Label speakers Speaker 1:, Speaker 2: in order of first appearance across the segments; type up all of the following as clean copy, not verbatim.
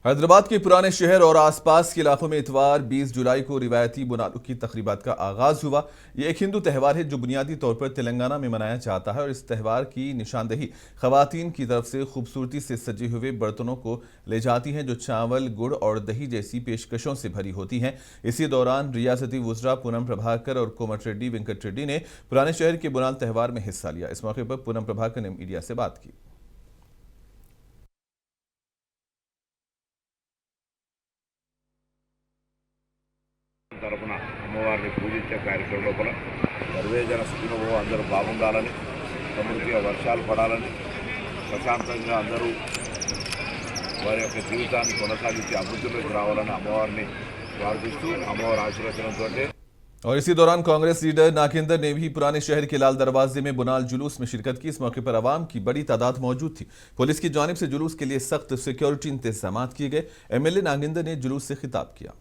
Speaker 1: हैदराबाद के पुराने शहर और आसपास के इलाकों में इतवार 20 जुलाई को रिवायती बुनालू की तकरीबात का आगाज हुआ। ये एक हिंदू त्यौहार है जो बुनियादी तौर पर तेलंगाना में मनाया जाता है और इस त्यौहार की निशानदेही खवातीन की तरफ से खूबसूरती से सजे हुए बर्तनों को ले जाती हैं जो चावल, गुड़ और दही जैसी पेशकशों से भरी होती हैं। इसी दौरान रियासती वुज़रा पूनम प्रभाकर और कोमट रेड्डी वेंकट रेड्डी ने पुराने शहर के बुनाल त्यौहार में हिस्सा लिया। इस मौके पर पूनम प्रभाकर ने मीडिया से बात की।
Speaker 2: తరపున అమ్మవారిని పూజించే కార్యక్రమం లోపల సర్వేజన సుఖినోభవ అందరూ బాగుండాలని, సమృద్ధిగా వర్షాలు పడాలని, ప్రశాంతంగా అందరూ వారి యొక్క జీవితాన్ని కొనసాగించి అభివృద్ధిలోకి రావాలని అమ్మవారిని ప్రార్థిస్తూ అమ్మవారి ఆశీర్వచనంతో।
Speaker 1: और इसी दौरान कांग्रेस लीडर नागेंद्र ने भी पुराने शहर के लाल दरवाजे में बुनाल जुलूस में शिरकत की। इस मौके पर आवाम की बड़ी तादाद मौजूद थी। पुलिस की जानिब से जुलूस के लिए सख्त सिक्योरिटी इंतजाम किए गए। एमएलए नागेंद्र ने जुलूस से खिताब किया।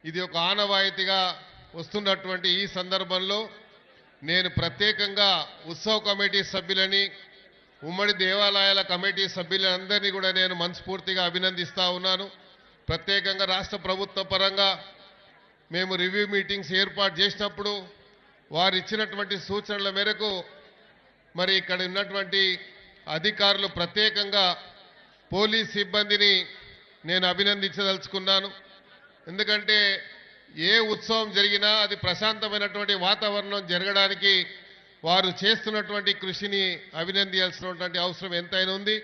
Speaker 3: ఇది ఒక ఆనవాయితీగా వస్తున్నటువంటి ఈ సందర్భంలో నేను ప్రత్యేకంగా ఉత్సవ కమిటీ సభ్యులని, ఉమ్మడి దేవాలయాల కమిటీ సభ్యులందరినీ కూడా నేను మనస్ఫూర్తిగా అభినందిస్తా ఉన్నాను। ప్రత్యేకంగా రాష్ట్ర ప్రభుత్వ పరంగా మేము రివ్యూ మీటింగ్స్ ఏర్పాటు చేసినప్పుడు వారు ఇచ్చినటువంటి సూచనల మేరకు మరి ఇక్కడ ఉన్నటువంటి అధికారులు, ప్రత్యేకంగా పోలీస్ సిబ్బందిని నేను అభినందించదలుచుకున్నాను। ఎందుకంటే ఏ ఉత్సవం జరిగినా అది ప్రశాంతమైనటువంటి వాతావరణం జరగడానికి వారు చేస్తున్నటువంటి కృషిని అభినందించాల్సినటువంటి అవసరం ఎంతైనా ఉంది।